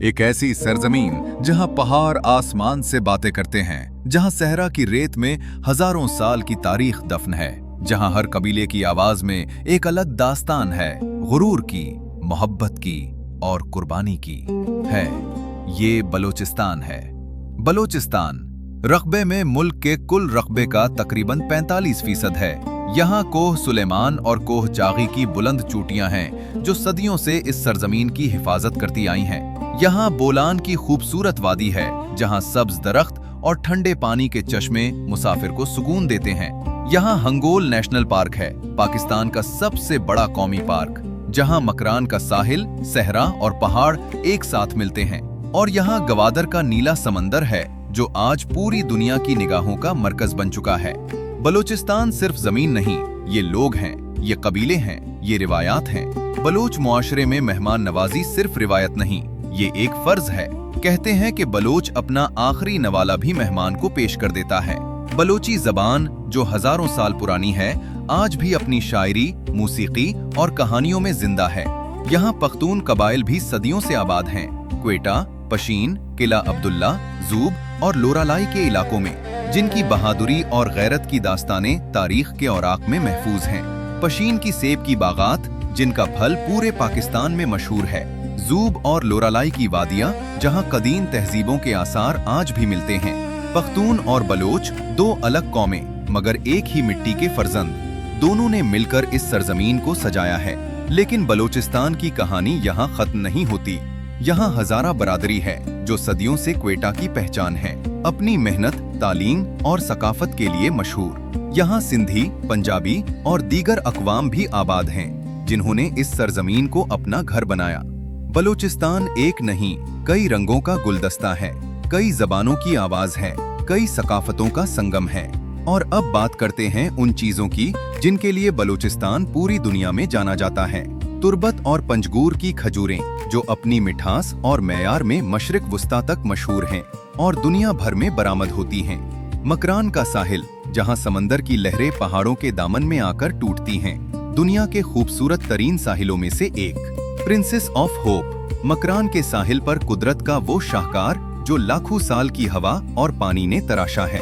एक ऐसी सरजमीन जहां पहाड़ आसमान से बातें करते हैं, जहां सहरा की रेत में हजारों साल की तारीख दफन है, जहां हर कबीले की आवाज में एक अलग दास्तान है, गुरूर की, मोहब्बत की और कुर्बानी की है। ये बलोचिस्तान है। बलोचिस्तान रकबे में मुल्क के कुल रकबे का तकरीबन 45% है। यहाँ कोह सुलेमान और कोह चागी की बुलंद चोटियां हैं जो सदियों से इस सरजमीन की हिफाजत करती आई हैं। यहाँ बोलान की खूबसूरत वादी है जहाँ सब्ज दरख्त और ठंडे पानी के चश्मे मुसाफिर को सुकून देते हैं। यहाँ हंगोल नेशनल पार्क है, पाकिस्तान का सबसे बड़ा कौमी पार्क, जहाँ मकरान का साहिल, सहरा और पहाड़ एक साथ मिलते हैं। और यहाँ गवादर का नीला समंदर है जो आज पूरी दुनिया की निगाहों का मरकज बन चुका है। बलोचिस्तान सिर्फ जमीन नहीं, ये लोग हैं, ये कबीले हैं, ये रिवायात हैं। बलोच मुआशरे में मेहमान नवाजी सिर्फ रिवायत नहीं, ये एक फर्ज है। कहते हैं कि बलोच अपना आखिरी नवाला भी मेहमान को पेश कर देता है। बलोची जबान जो हजारों साल पुरानी है, आज भी अपनी शायरी, मूसीकी और कहानियों में जिंदा है। यहाँ पख्तून कबाइल भी सदियों से आबाद हैं। क्वेटा, पशीन, किला अब्दुल्ला, जूब और लोरालाई के इलाकों में, जिनकी बहादुरी और गैरत की दास्तानें तारीख के औराक में महफूज हैं। पशीन की सेब की बागात, जिनका फल पूरे पाकिस्तान में मशहूर है। जूब और लोरालाई की वादियां, जहां कदीम तहजीबों के आसार आज भी मिलते हैं। पख्तून और बलोच दो अलग कौमें मगर एक ही मिट्टी के फर्जंद, दोनों ने मिलकर इस सरजमीन को सजाया है। लेकिन बलोचिस्तान की कहानी यहाँ खत्म नहीं होती। यहाँ हजारा बरादरी है जो सदियों से क्वेटा की पहचान है, अपनी मेहनत, तालीम और सकाफत के लिए मशहूर। यहाँ सिंधी, पंजाबी और दीगर अकवाम भी आबाद हैं जिन्होंने इस सरजमीन को अपना घर बनाया। बलोचिस्तान एक नहीं, कई रंगों का गुलदस्ता है, कई जबानों की आवाज है, कई सकाफतों का संगम है। और अब बात करते हैं उन चीजों की जिनके लिए बलोचिस्तान पूरी दुनिया में जाना जाता है। तुर्बत और पंजगूर की खजूरें जो अपनी मिठास और मेयार में मशरिक वुस्ता तक मशहूर हैं और दुनिया भर में बरामद होती हैं। मकरान का साहिल, जहां समंदर की लहरें पहाड़ों के दामन में आकर टूटती हैं, दुनिया के खूबसूरत तरीन साहिलों में से एक। प्रिंसेस ऑफ होप, मकरान के साहिल पर कुदरत का वो शाहकार जो लाखों साल की हवा और पानी ने तराशा है।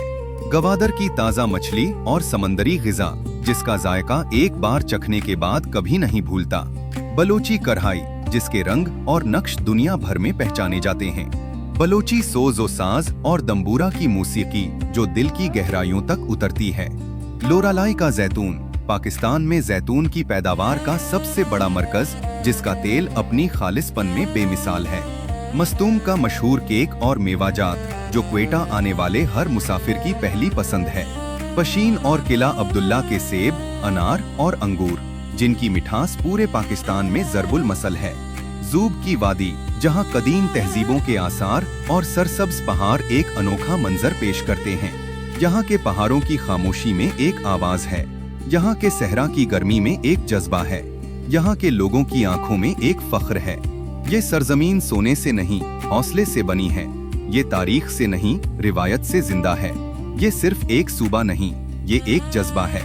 गवादर की ताजा मछली और समंदरी गिजा, जिसका जायका एक बार चखने के बाद कभी नहीं भूलता। बलोची कढ़ाई, जिसके रंग और नक्श दुनिया भर में पहचाने जाते हैं। बलोची सोज़ो साज और दंबूरा की मूसीकी जो दिल की गहराइयों तक उतरती है। लोरालाई का जैतून, पाकिस्तान में जैतून की पैदावार का सबसे बड़ा मरकज, जिसका तेल अपनी खालिसपन में बेमिसाल है। मस्तूम का मशहूर केक और मेवाजात जो क्वेटा आने वाले हर मुसाफिर की पहली पसंद है। पशीन और किला अब्दुल्ला के सेब, अनार और अंगूर, जिनकी मिठास पूरे पाकिस्तान में ज़रबुल मसल है। जूब की वादी, जहां कदीम तहजीबों के आसार और सरसब्ज पहाड़ एक अनोखा मंजर पेश करते हैं। यहाँ के पहाड़ों की खामोशी में एक आवाज है, यहाँ के सहरा की गर्मी में एक जज्बा है, यहाँ के लोगों की आंखों में एक फख्र है। ये सरजमीन सोने से नहीं, हौसले से बनी है। ये तारीख से नहीं, रिवायत से जिंदा है। ये सिर्फ एक सूबा नहीं, ये एक जज्बा है।